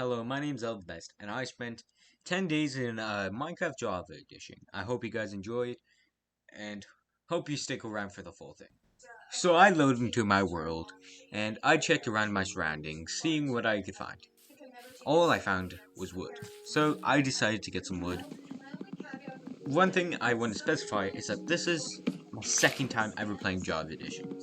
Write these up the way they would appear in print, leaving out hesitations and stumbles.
Hello, my name's Elvbest, and I spent 10 days in Minecraft Java Edition. I hope you guys enjoyed, and hope you stick around for the full thing. So I loaded into my world, and I checked around my surroundings, seeing what I could find. All I found was wood, so I decided to get some wood. One thing I want to specify is that this is my second time ever playing Java Edition,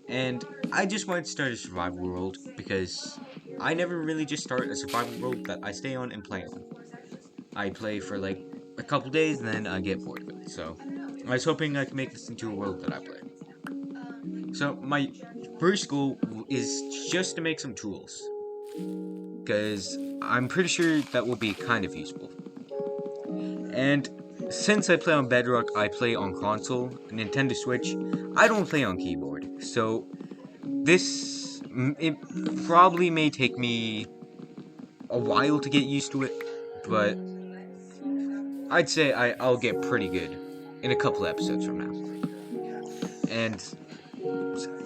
and I just wanted to start a survival world because I never really just start a survival world that I stay on and play on. I play for like a couple days and then I get bored of it. So I was hoping I could make this into a world that I play. So my first goal is just to make some tools, because I'm pretty sure that will be kind of useful. And since I play on Bedrock, I play on console, Nintendo Switch. I don't play on keyboard, so it probably may take me a while to get used to it, but I'd say I'll get pretty good in a couple episodes from now. And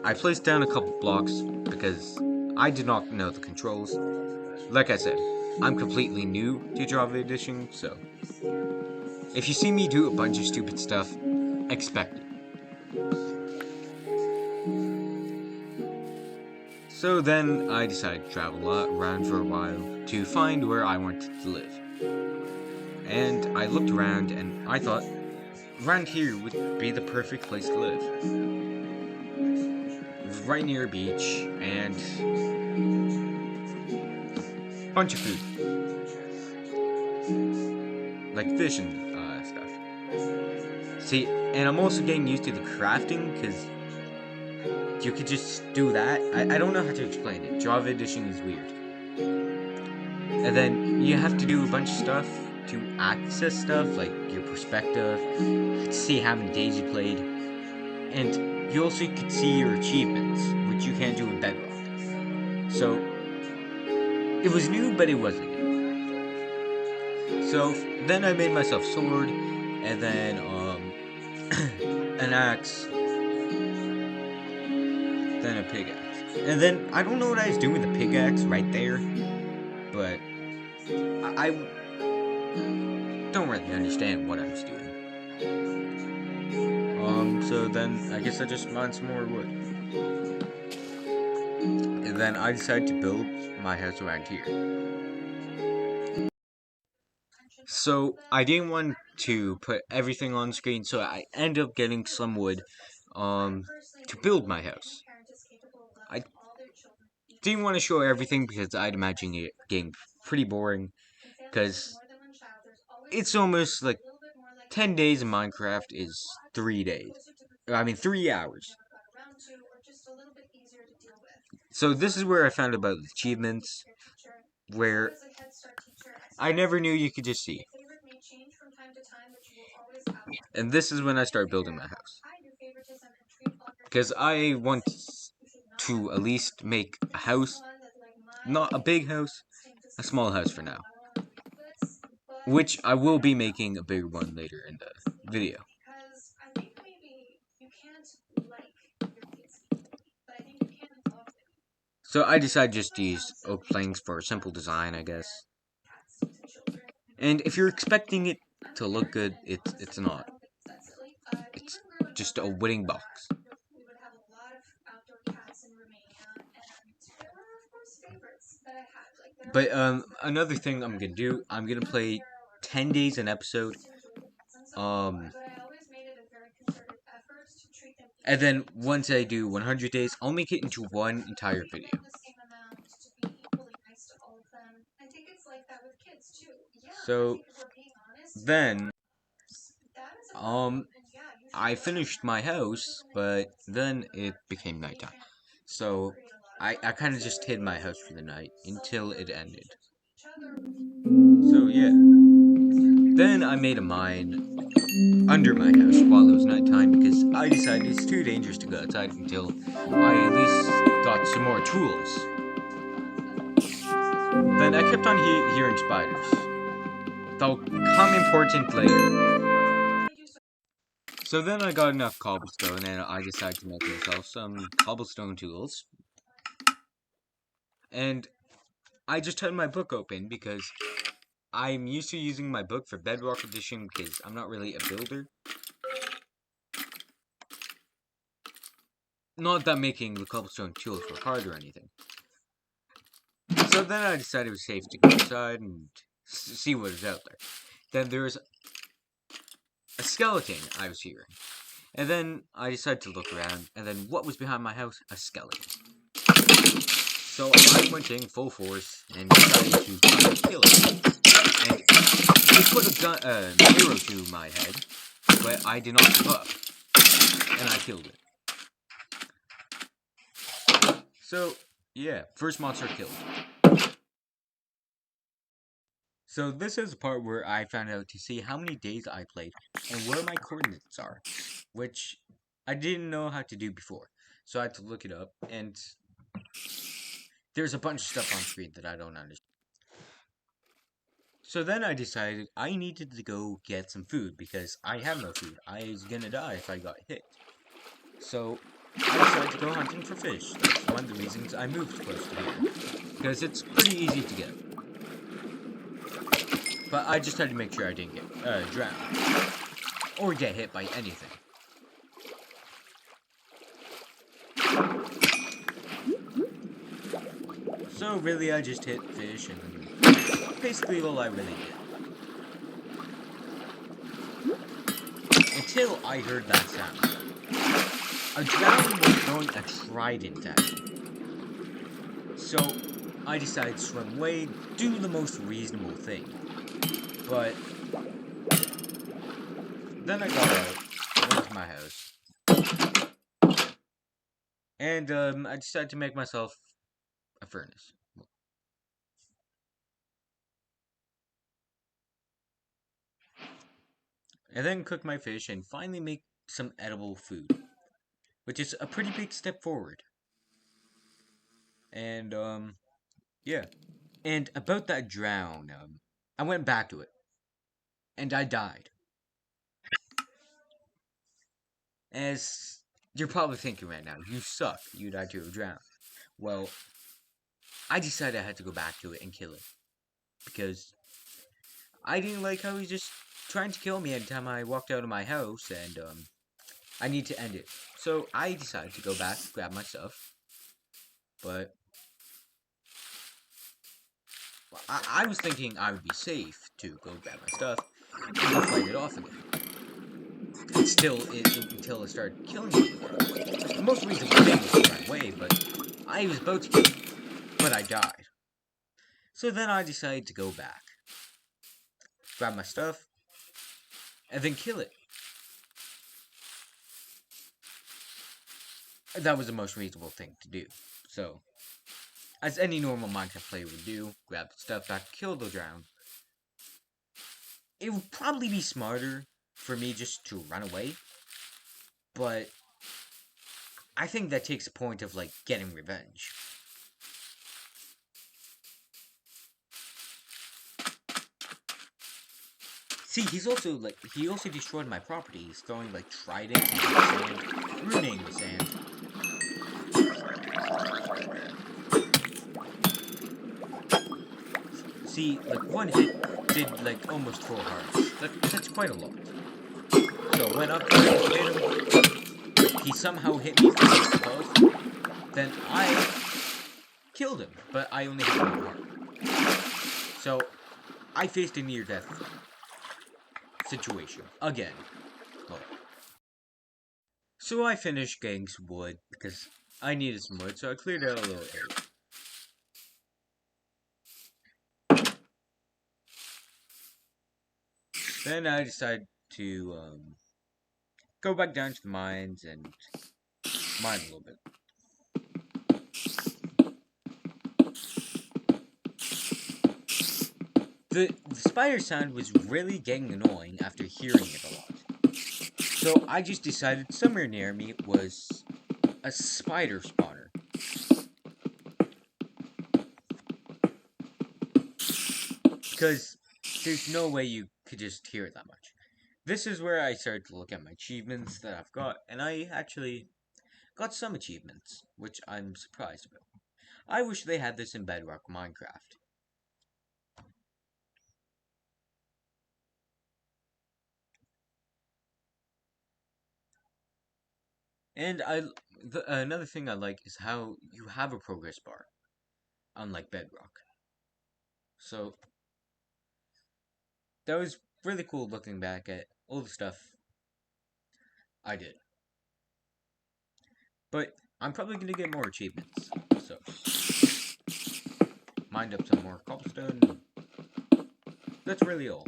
I placed down a couple blocks because I did not know the controls. Like I said, I'm completely new to Java Edition, so if you see me do a bunch of stupid stuff, expect it. So then I decided to travel around for a while to find where I wanted to live. And I looked around and I thought around here would be the perfect place to live. It was right near a beach and a bunch of food. Like fish and stuff. See, and I'm also getting used to the crafting because you could just do that. I don't know how to explain it. Java Edition is weird. And then you have to do a bunch of stuff to access stuff, like your perspective, to see how many days you played, and you also could see your achievements, which you can't do in Bedrock. So, it was new, but it wasn't new. So, then I made myself a sword, and then, an axe, then a pickaxe. And then, I don't know what I was doing with the pickaxe right there, but I don't really understand what I was doing. So then I guess I just mined some more wood. And then I decided to build my house around here. So I didn't want to put everything on screen, so I ended up getting some wood to build my house. I didn't want to show everything because I'd imagine it getting pretty boring, because it's almost like 10 days in Minecraft is 3 days. I mean, 3 hours. So this is where I found about achievements, where I never knew you could just see. And this is when I started building my house. Because I want to at least make a house, not a big house, a small house for now. Which I will be making a bigger one later in the video. So I decided just to use oak planks for a simple design, I guess. And if you're expecting it to look good, it's not. It's just a wooden box. But another thing I'm gonna do, I'm gonna play 10 days an episode. And then once I do 100 days, I'll make it into one entire video. So then, I finished my house, but then it became nighttime. So I kind of just hid my house for the night until it ended. So yeah. Then I made a mine under my house while it was nighttime because I decided it's too dangerous to go outside until I at least got some more tools. Then I kept on hearing spiders. They'll come important later. So then I got enough cobblestone and I decided to make myself some cobblestone tools. And I just had my book open because I'm used to using my book for Bedrock Edition because I'm not really a builder. Not that making the cobblestone tools were hard or anything. So then I decided it was safe to go inside and see what is out there. Then there's a skeleton I was hearing. And then I decided to look around, and then what was behind my house? A skeleton. So I went in full force and decided to try and kill it. And it put an arrow to my head, but I did not give up. And I killed it. So, yeah, first monster killed. So this is the part where I found out to see how many days I played and where my coordinates are, which I didn't know how to do before. So I had to look it up, and there's a bunch of stuff on screen that I don't understand. So then I decided I needed to go get some food because I have no food. I was gonna die if I got hit. So I decided to go hunting for fish. That's one of the reasons I moved close to here. Because it's pretty easy to get. But I just had to make sure I didn't get drowned. Or get hit by anything. So really I just hit fish and basically all I really did. Until I heard that sound. A dragon was throwing a trident at me. So I decided to swim away, do the most reasonable thing. But then I got out, went to my house, and I decided to make myself a furnace. And then cook my fish and finally make some edible food, which is a pretty big step forward. And yeah. And about that drown, I went back to it, and I died. As you're probably thinking right now, you suck. You died to a drown. Well, I decided I had to go back to it and kill it because I didn't like how he was just trying to kill me every time I walked out of my house, and I need to end it. So I decided to go back, grab my stuff, but I was thinking I would be safe to go grab my stuff and go fight it off again. Until it started killing me. The most reasonable thing was to run away, but I was about to kill it, but I died. So then I decided to go back, grab my stuff, and then kill it. That was the most reasonable thing to do. So, as any normal Minecraft player would do, grab the stuff back, kill the drown. It would probably be smarter for me just to run away, but I think that takes the point of, like, getting revenge. See, he also destroyed my property. He's throwing, like, tridents into the sand, ruining the sand. See, like, one hit did, like, almost 4 hearts. That's quite a lot. So, went up there and hit him. He somehow hit me from above. Then I killed him, but I only hit 1 heart. So, I faced a near-death situation. Again. Look. So I finished getting some wood, because I needed some wood, so I cleared out a little area. Then I decided to go back down to the mines and mine a little bit. The spider sound was really getting annoying after hearing it a lot. So I just decided somewhere near me was a spider spawner. Because there's no way you could just hear it that much. This is where I started to look at my achievements that I've got, and I actually got some achievements, which I'm surprised about. I wish they had this in Bedrock Minecraft. And another thing I like is how you have a progress bar, unlike Bedrock. So that was really cool looking back at all the stuff I did. But I'm probably gonna get more achievements. So mined up some more cobblestone. That's really all.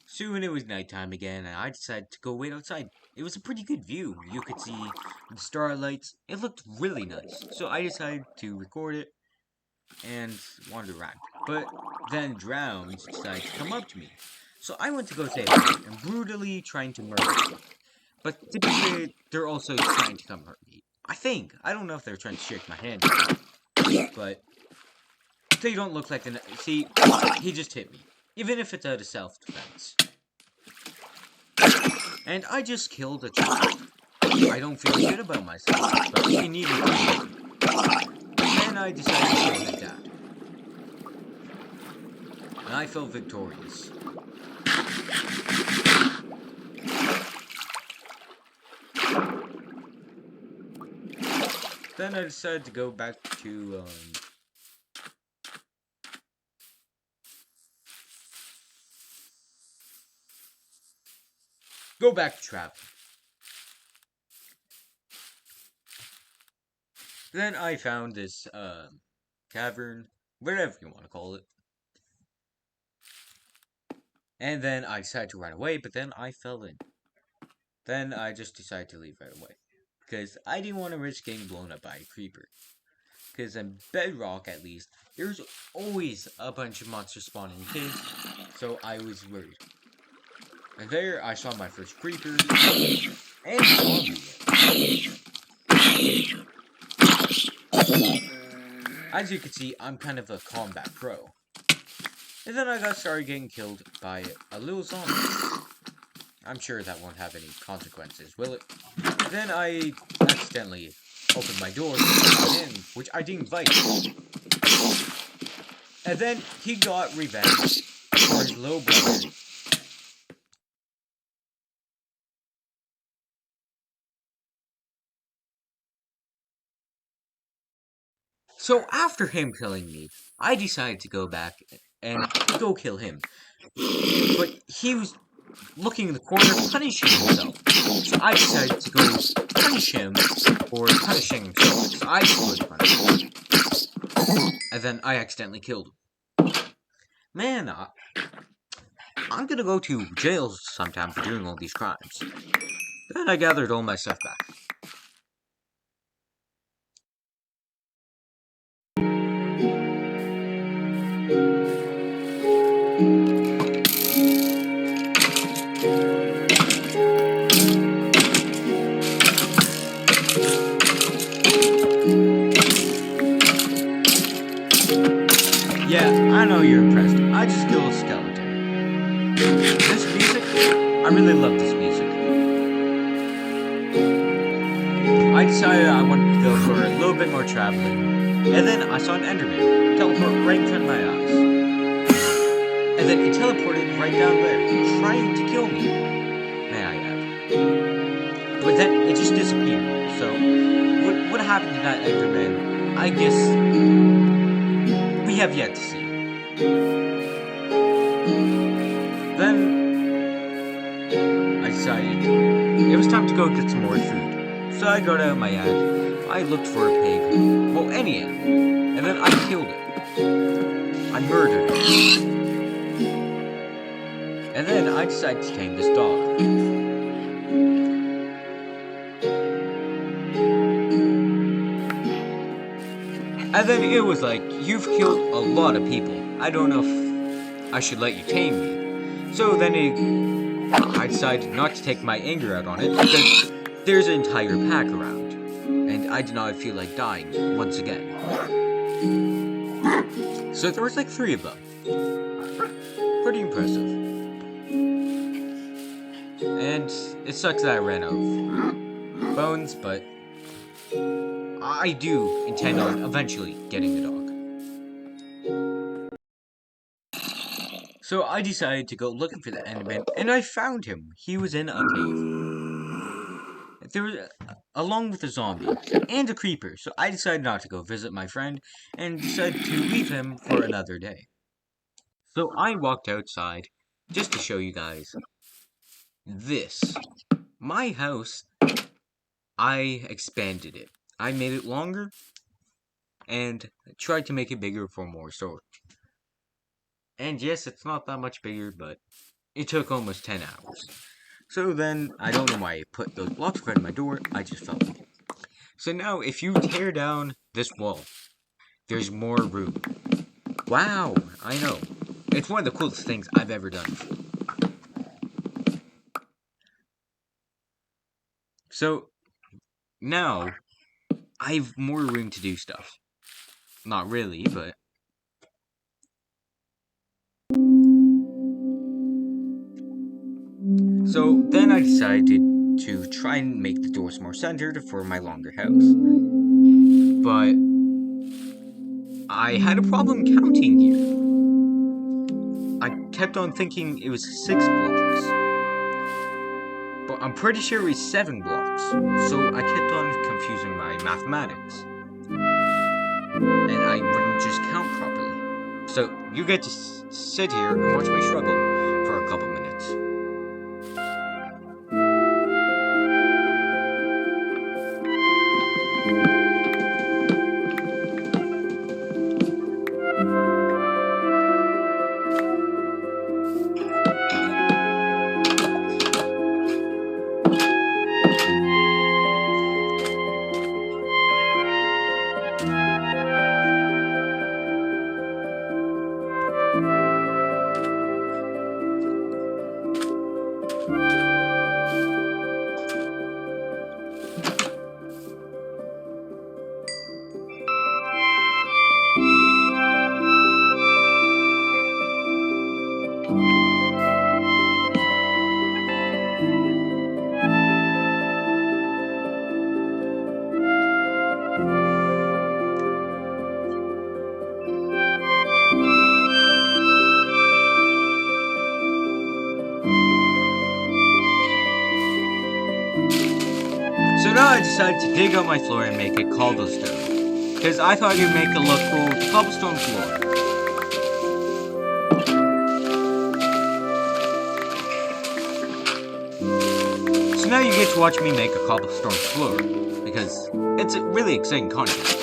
Soon it was nighttime again, and I decided to go wait outside. It was a pretty good view. You could see the starlights. It looked really nice. So I decided to record it and wander around. But then Drowns decided to come up to me. So I went to go say hi and brutally trying to murder me. But typically, they're also trying to come hurt me. I think. I don't know if they're trying to shake my hand, but they don't look like see, he just hit me. Even if it's out of self-defense. And I just killed a child. I don't feel good about myself, but he needed to. And I decided to kill his dad. And I felt victorious. Then I decided to go back to, go back to traveling. Then I found this, cavern, whatever you want to call it. And then I decided to run away, but then I fell in. Then I just decided to leave right away. Because I didn't want to risk getting blown up by a creeper. Because in Bedrock, at least, there's always a bunch of monsters spawning kids, so I was worried. And there, I saw my first creeper, and zombies. As you can see, I'm kind of a combat pro. And then I got started getting killed by a little zombie. I'm sure that won't have any consequences, will it? Then I accidentally opened my door to him, which I didn't invite. And then he got revenge for his little brother. So after him killing me, I decided to go back and go kill him. But he was looking in the corner, punishing himself. So I decided to go punish him for punishing himself. So I was punished. And then I accidentally killed him. Man, I'm gonna go to jail sometime for doing all these crimes. Then I gathered all my stuff back. Yeah, I know you're impressed. I just killed a skeleton. This music? I really love this music. I decided I wanted to go for a little bit more traveling. And then I saw an Enderman teleport right in front of my eyes. And then it teleported right down there, trying to kill me. May I add. But then it just disappeared. So, what happened to that Enderman? I guess we have yet to see. Then I decided it was time to go get some more food. So I got out of my ad. I looked for a pig. Well, any animal. And then I killed it. I murdered it. And then I decided to tame this dog. And then it was like, you've killed a lot of people. I don't know if I should let you tame me. So then I decided not to take my anger out on it because there's an entire pack around. And I did not feel like dying once again. So there was like 3 of them. Pretty impressive. And it sucks that I ran out of bones, but I do intend on eventually getting the dog. So I decided to go looking for the Enderman, and I found him. He was in a cave. There was, along with a zombie and a creeper. So I decided not to go visit my friend and decided to leave him for another day. So I walked outside just to show you guys this. My house, I expanded it. I made it longer and tried to make it bigger for more storage. And yes, it's not that much bigger, but it took almost 10 hours. So then, I don't know why I put those blocks in front of my door, I just felt it. So now, if you tear down this wall, there's more room. Wow, I know. It's one of the coolest things I've ever done. So, now, I have more room to do stuff. Not really, but... So, then I decided to try and make the doors more centered for my longer house. But I had a problem counting here. I kept on thinking it was 6 blocks. But I'm pretty sure it was 7 blocks. So I kept on confusing my mathematics. And I wouldn't just count properly. So you get to sit here and watch me struggle for a couple minutes. So now I decided to dig out my floor and make it cobblestone. Because I thought it'd make it look cool with cobblestone floor. So now you get to watch me make a cobblestone floor. Because it's really exciting content.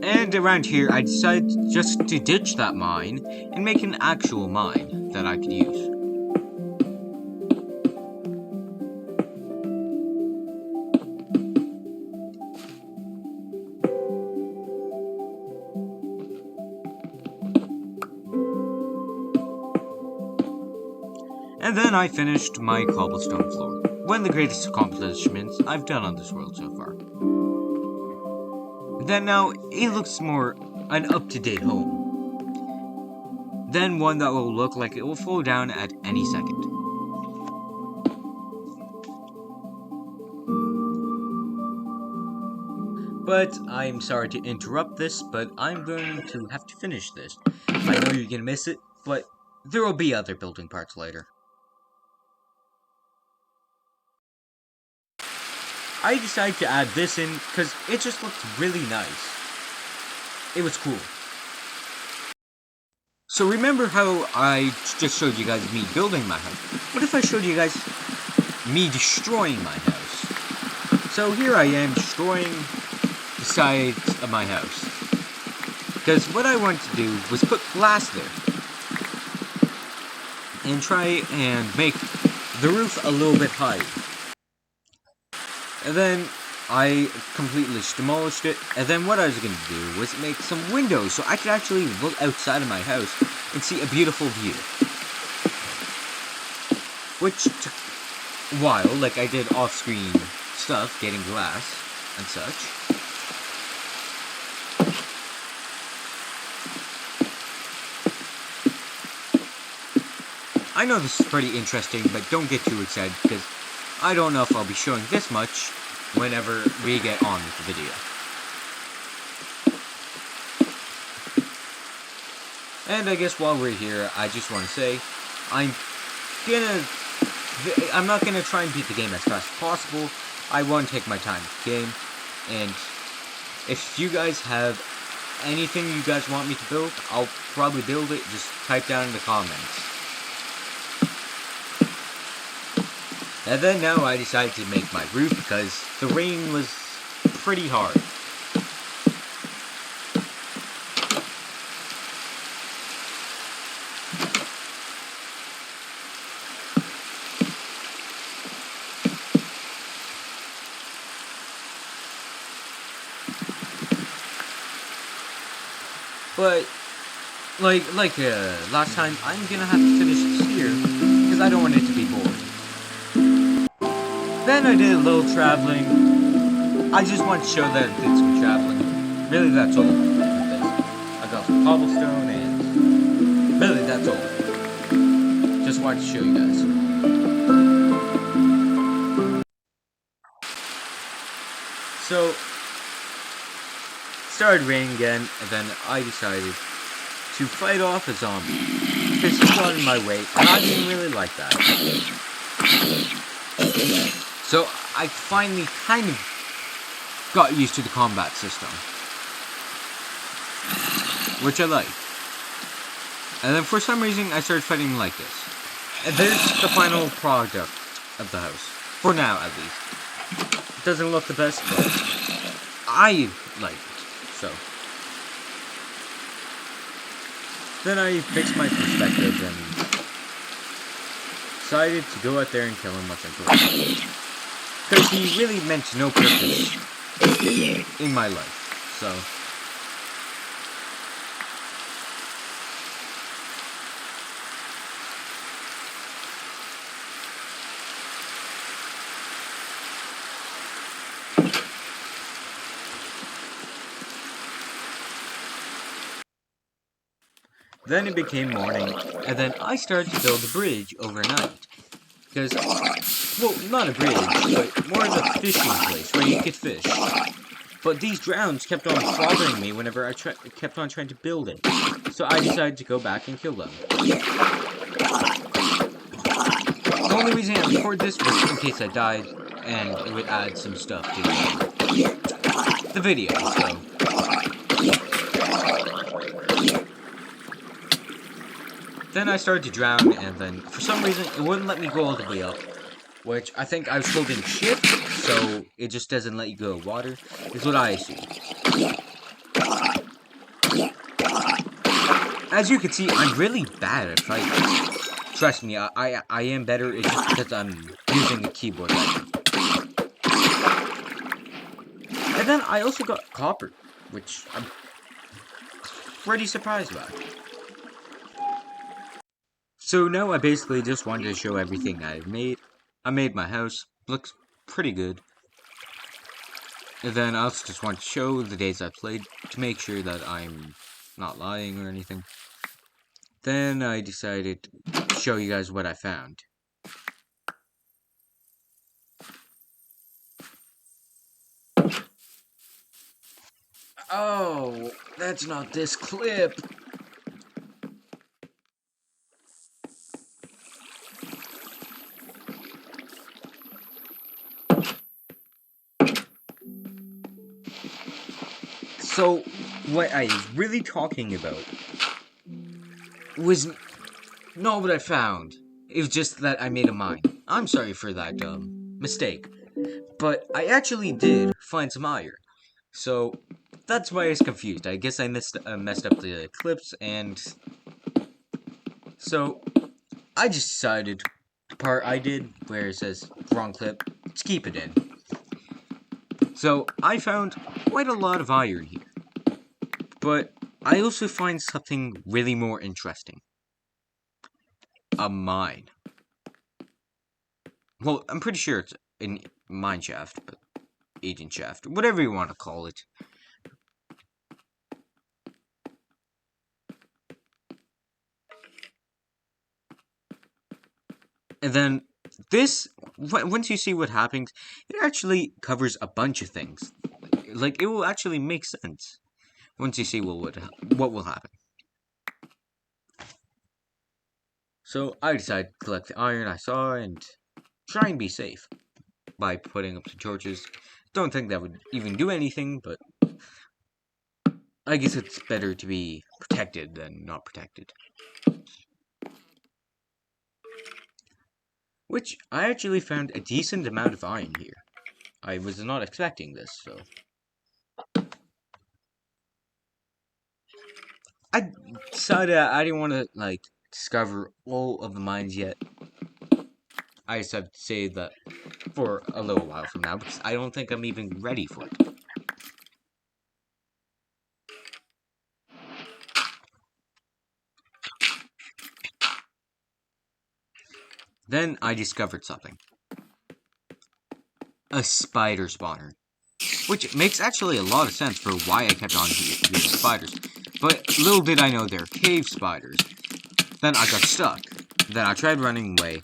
And around here, I decided just to ditch that mine and make an actual mine that I could use. And then I finished my cobblestone floor. One of the greatest accomplishments I've done on this world so far. Then now, it looks more an up-to-date home. Then one that will look like it will fall down at any second. But I'm sorry to interrupt this, but I'm going to have to finish this. I know you're gonna miss it, but there will be other building parts later. I decided to add this in because it just looked really nice. It was cool. So remember how I just showed you guys me building my house? What if I showed you guys me destroying my house? So here I am destroying the sides of my house. Because what I wanted to do was put glass there. And try and make the roof a little bit higher. And then I completely demolished it. And then what I was going to do was make some windows so I could actually look outside of my house and see a beautiful view. Which took while, like I did off-screen stuff, getting glass and such. I know this is pretty interesting, but don't get too excited because I don't know if I'll be showing this much whenever we get on with the video. And I guess while we're here, I just want to say, I'm not gonna try and beat the game as fast as possible. I want to take my time with the game, and if you guys have anything you guys want me to build, I'll probably build it. Just type down in the comments. And then now I decided to make my roof because the rain was pretty hard. But, like last time, I'm gonna have to finish this here, because I don't want it to be boring. Then I did a little traveling. I just want to show that I did some traveling. Really, that's all with this. I got some cobblestone, and really, that's all. Just wanted to show you guys. So, started raining again, and then I decided to fight off a zombie because he got in my way, and I didn't really like that. So I finally kind of got used to the combat system, which I like. And then for some reason I started fighting like this. And there's the final product of the house, for now at least. It doesn't look the best, but I like it. So then I fixed my perspective and decided to go out there and kill him once I could. Because he really meant no purpose in my life. So then it became morning, and then I started to build a bridge overnight. Because, well, not a bridge, but more of a fishing place where you could fish. But these drowns kept on bothering me whenever I kept on trying to build it. So I decided to go back and kill them. The only reason I recorded this was in case I died, and it would add some stuff to the video, so. Then I started to drown, and then for some reason it wouldn't let me go all the way up, which I think I was holding shift, so it just doesn't let you go water, is what I assume. As you can see, I'm really bad at fighting. Trust me, I am better, it's just because I'm using the keyboard right now. And then I also got copper, which I'm pretty surprised about. So now I basically just wanted to show everything I've made. I made my house, looks pretty good. And then I also just want to show the days I played to make sure that I'm not lying or anything. Then I decided to show you guys what I found. Oh, that's not this clip. So, what I was really talking about was not what I found. It was just that I made a mine. I'm sorry for that mistake. But I actually did find some iron. So, that's why I was confused. I guess I messed up the clips, and so I just decided the part I did where it says wrong clip, let's keep it in. So I found quite a lot of iron here, but I also find something really more interesting. A mine. Well, I'm pretty sure it's in mine shaft, but agent shaft, whatever you want to call it. And then this, once you see what happens, it actually covers a bunch of things. Like, it will actually make sense once you see what will happen. So I decided to collect the iron I saw and try and be safe by putting up the torches. Don't think that would even do anything, but I guess it's better to be protected than not protected. Which, I actually found a decent amount of iron here. I was not expecting this, so... I decided I didn't want to, like, discover all of the mines yet. I decided to save that for a little while from now, because I don't think I'm even ready for it. Then I discovered something. A spider spawner. Which makes actually a lot of sense for why I kept on hearing spiders. But little did I know they're cave spiders. Then I got stuck. Then I tried running away,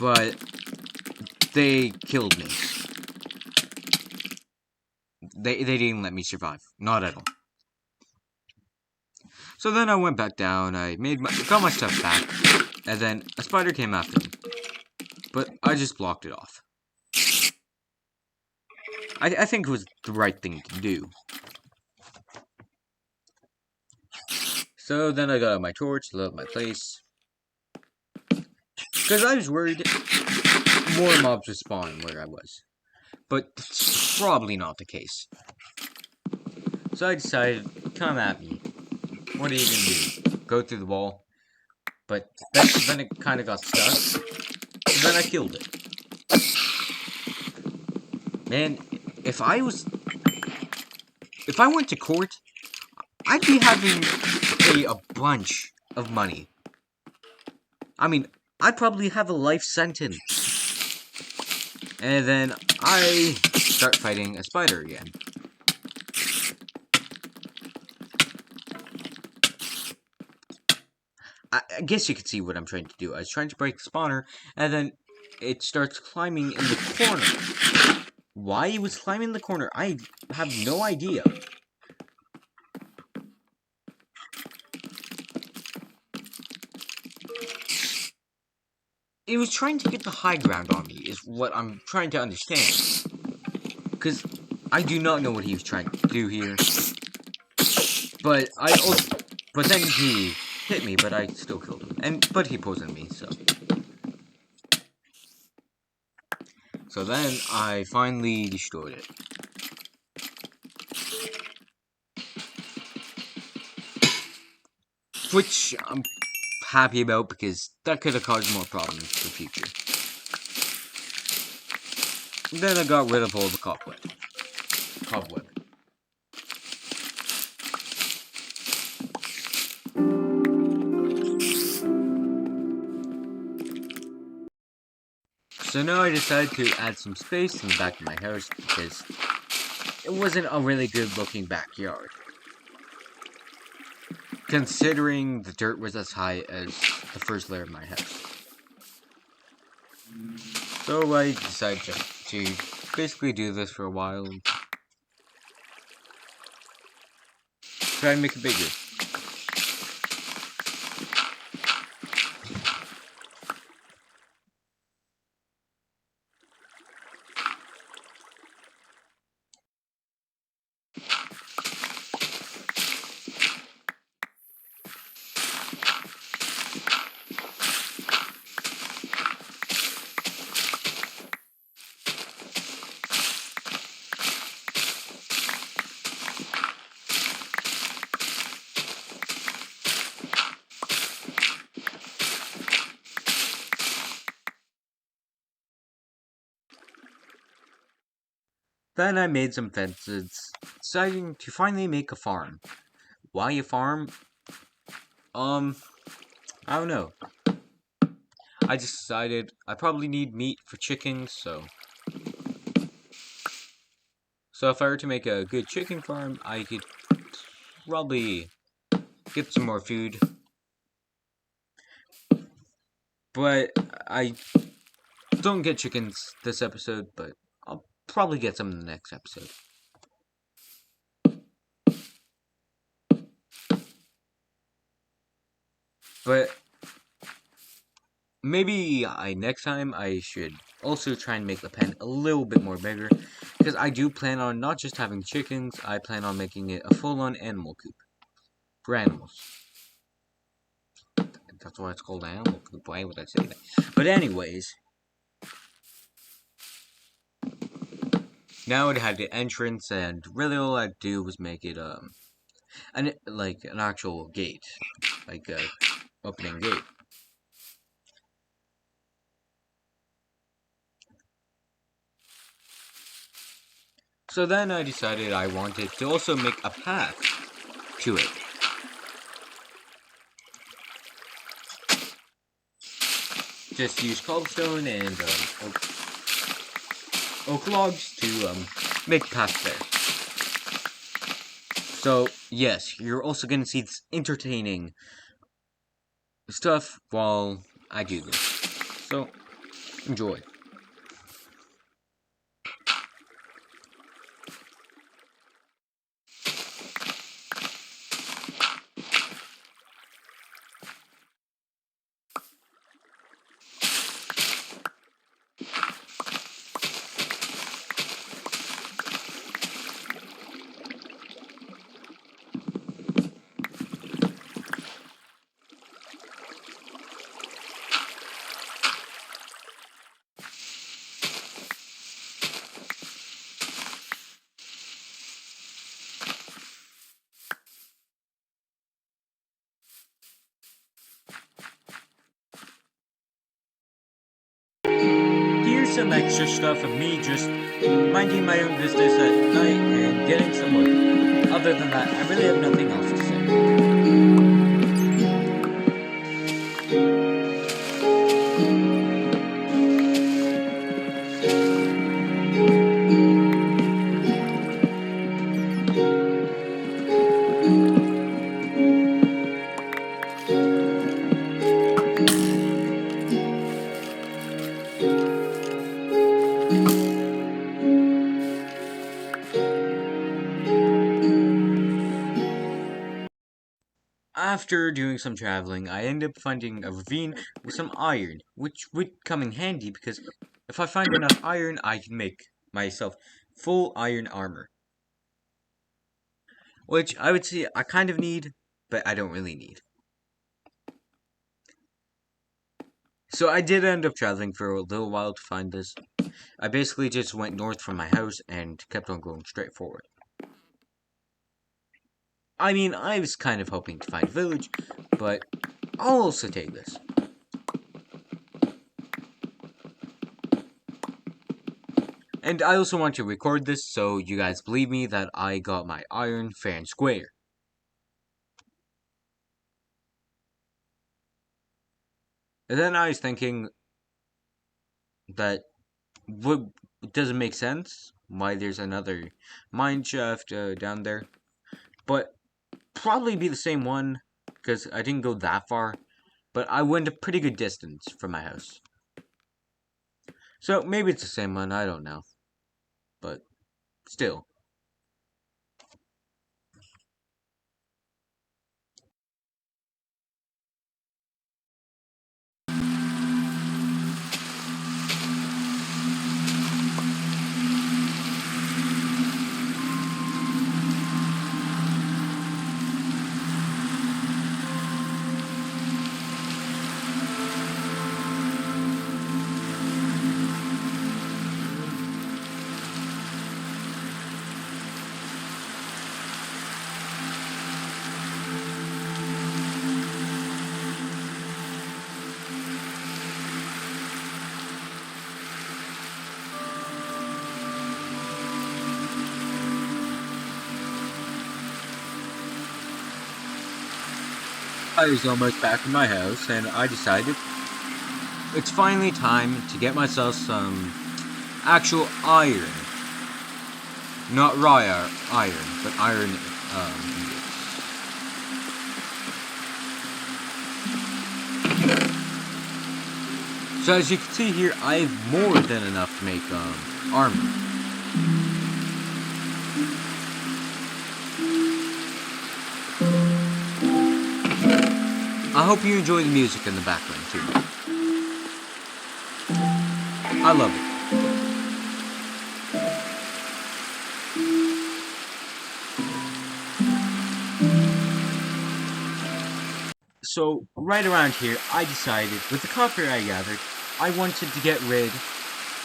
but they killed me. They didn't let me survive. Not at all. So then I went back down, got my stuff back, and then a spider came after me. But I just blocked it off. I think it was the right thing to do. So then I got out my torch, lit up my place. Because I was worried more mobs would spawn where I was. But it's probably not the case. So I decided, come at me. What are you gonna do? Go through the wall? But then it kind of got stuck. And then I killed it. Man, if I went to court, I'd be having to pay a bunch of money. I mean, I'd probably have a life sentence. And then I start fighting a spider again. I guess you could see what I'm trying to do. I was trying to break the spawner, and then it starts climbing in the corner. Why it was climbing in the corner, I have no idea. It was trying to get the high ground on me, is what I'm trying to understand. Because I do not know what he was trying to do here. But then he hit me, but I still killed him. But he poisoned me, so. So then I finally destroyed it. Which I'm happy about because that could have caused more problems in the future. Then I got rid of all the cobweb. So now I decided to add some space in the back of my house because it wasn't a really good looking backyard. Considering the dirt was as high as the first layer of my house. So I decided to basically do this for a while. Try and make it bigger. Then I made some fences, deciding to finally make a farm. Why a farm? I don't know. I decided I probably need meat for chickens, so if I were to make a good chicken farm, I could probably get some more food. But I don't get chickens this episode, but I'll probably get some in the next episode. But maybe next time I should also try and make the pen a little bit more bigger, because I do plan on not just having chickens, I plan on making it a full-on animal coop for animals. That's why it's called an animal coop. Why would I say that? But anyways, now it had the entrance, and really all I'd do was make it an actual gate, like a opening gate. So then I decided I wanted to also make a path to it. Just use cobblestone and oak logs to make a path there. So yes, you're also gonna see this entertaining stuff while I do this. So enjoy. Here's some extra stuff of me just minding my own business at night and getting some work. Other than that, I really have nothing else to say. After doing some traveling, I ended up finding a ravine with some iron, which would come in handy because if I find enough iron, I can make myself full iron armor. Which I would say I kind of need, but I don't really need. So I did end up traveling for a little while to find this. I basically just went north from my house and kept on going straight forward. I mean, I was kind of hoping to find a village, but I'll also take this. And I also want to record this so you guys believe me that I got my iron fair and square. And then I was thinking that what doesn't make sense why there's another mine shaft down there, but probably be the same one because I didn't go that far, but I went a pretty good distance from my house. So maybe it's the same one, I don't know. But still. I was almost back in my house and I decided it's finally time to get myself some actual iron. Not raw iron, but iron ingots. So as you can see here, I have more than enough to make armor. I hope you enjoy the music in the background too. I love it. So, right around here, I decided, with the copper I gathered, I wanted to get rid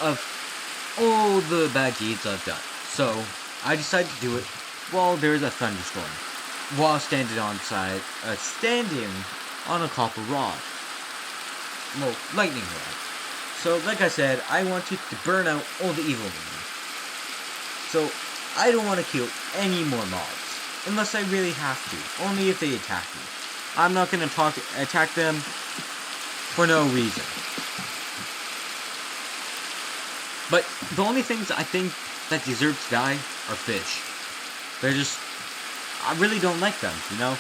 of all the bad deeds I've done. So, I decided to do it while there's a thunderstorm, while standing on a copper rod. Well, lightning rod. So, like I said, I wanted to burn out all the evil in me. So, I don't want to kill any more mobs, unless I really have to, only if they attack me. I'm not going to attack them for no reason. But the only things I think that deserve to die are fish. I really don't like them, you know?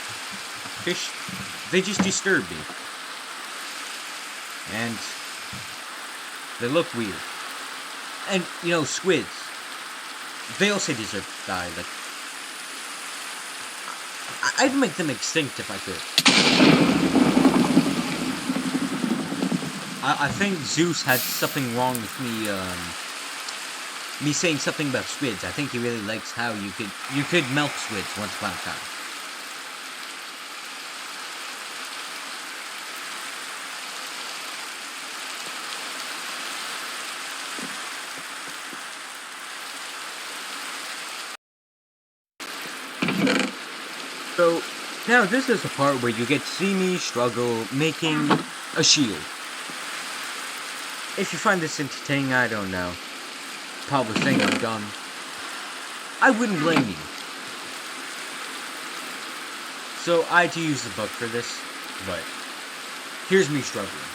Fish, they just disturb me. And they look weird. And, you know, squids, they also deserve to die. Like, I'd make them extinct if I could. I think Zeus had something wrong with me saying something about squids. I think he really likes how you could milk squids once upon a time. So, now this is the part where you get to see me struggle making a shield. If you find this entertaining, I don't know. Probably think I'm dumb. I wouldn't blame you. So, I had to use the book for this, but here's me struggling.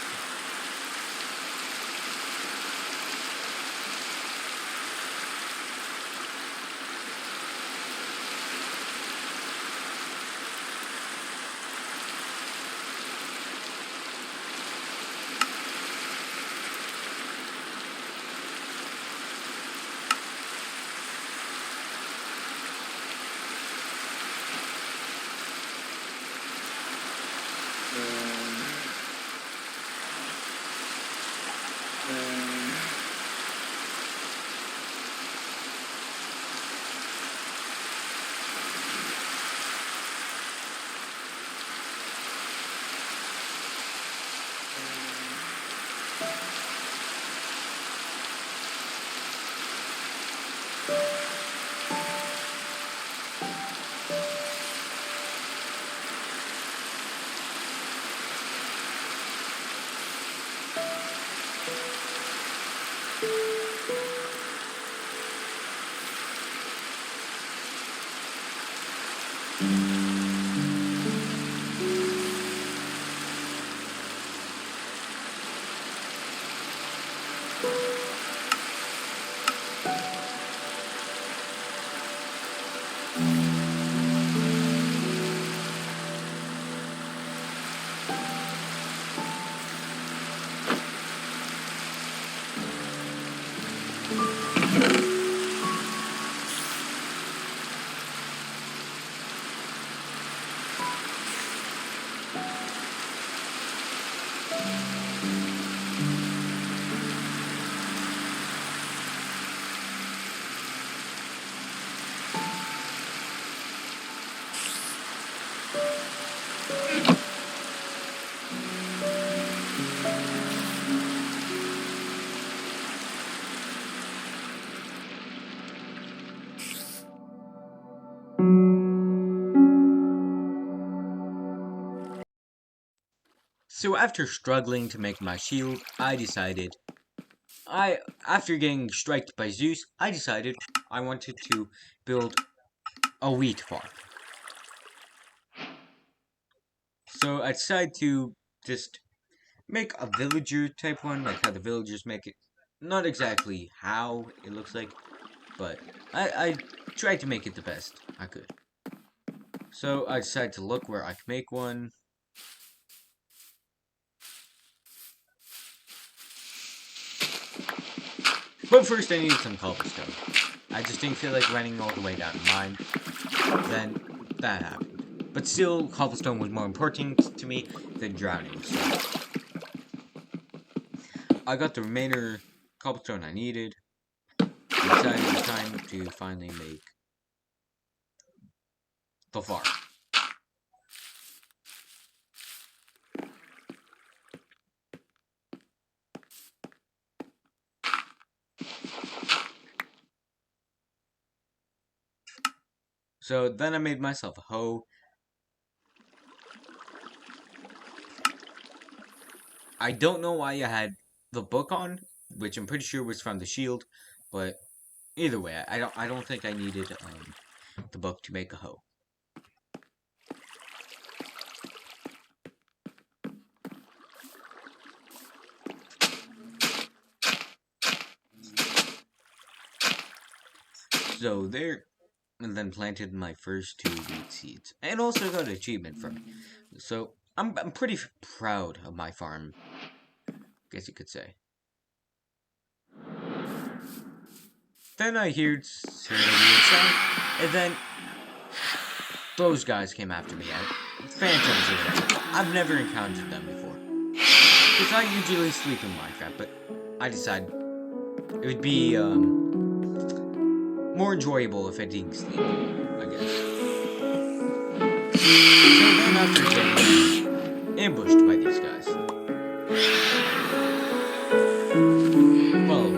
So after struggling to make my shield, after getting striked by Zeus, I decided I wanted to build a wheat farm. So I decided to just make a villager type one, like how the villagers make it. Not exactly how it looks like, but I tried to make it the best I could. So I decided to look where I could make one. But first I needed some cobblestone. I just didn't feel like running all the way down the mine. Then that happened. But still, cobblestone was more important to me than drowning, so I got the remainder cobblestone I needed. Decided it was time to finally make the farm. So then I made myself a hoe. I don't know why I had the book on, which I'm pretty sure was from the shield, but either way, I don't think I needed the book to make a hoe. So there, and then planted my first 2 wheat seeds, and also got an achievement from it. So I'm pretty proud of my farm, guess you could say. Then I heard sort of a weird sound, and then those guys came after me. Phantoms or whatever. I've never encountered them before. Because I usually sleep in Minecraft, but I decided it would be more enjoyable if I didn't sleep, I guess. So then after getting ambushed by these guys, well,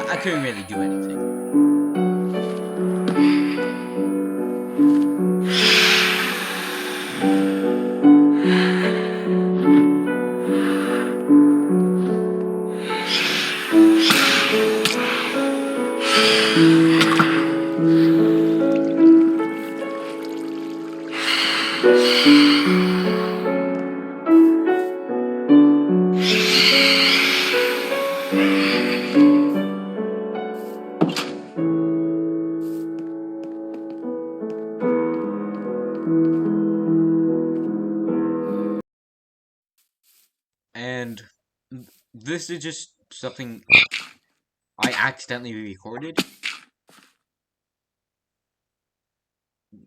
I couldn't really do anything. And this is just something I accidentally recorded.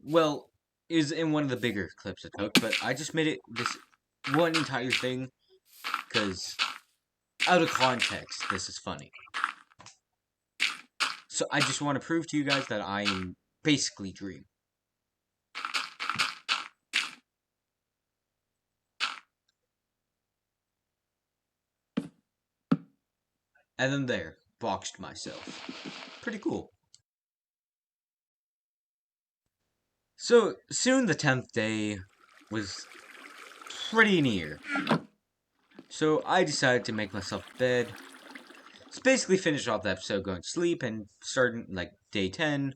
Well, is in one of the bigger clips I took, but I just made it this one entire thing because out of context, this is funny. So I just want to prove to you guys that I am basically Dream. And then there, boxed myself. Pretty cool. So soon the 10th day was pretty near. So I decided to make myself a bed. It's basically finish off the episode, going to sleep, and starting like day 10,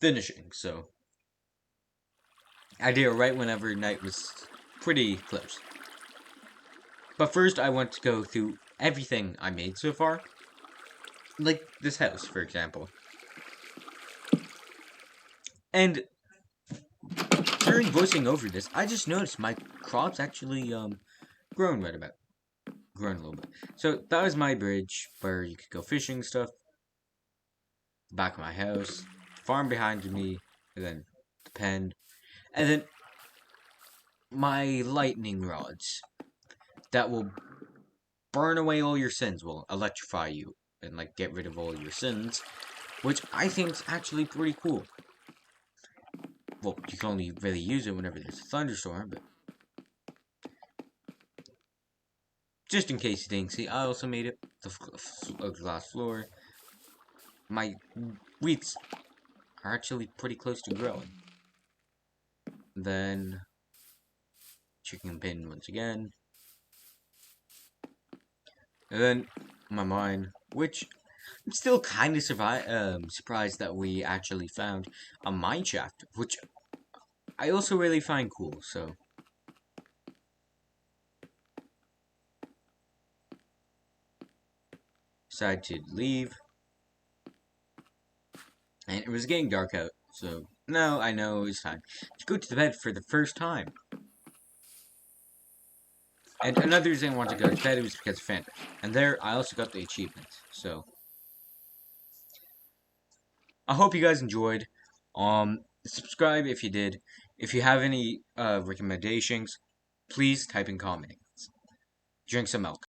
finishing. So I did it right whenever night was pretty close. But first I want to go through everything I made so far. Like this house, for example. And during voicing over this, I just noticed my crops actually grown right about. Grown a little bit. So that was my bridge where you could go fishing stuff. The back of my house, farm behind me, and then the pen, and then my lightning rods that will burn away all your sins, will electrify you and like get rid of all your sins, which I think is actually pretty cool. Well, you can only really use it whenever there's a thunderstorm, but just in case you didn't see, I also made it a glass floor. My wheats are actually pretty close to growing. Then chicken pin once again. And then my mine, which I'm still kind of surprised that we actually found a mine shaft, which I also really find cool, so. decided to leave. And it was getting dark out, so now I know it's time to go to bed for the first time. And another reason I wanted to go to bed was because of Phantom. And there, I also got the achievement. So, I hope you guys enjoyed. Subscribe if you did. If you have any recommendations, please type in comments. Drink some milk.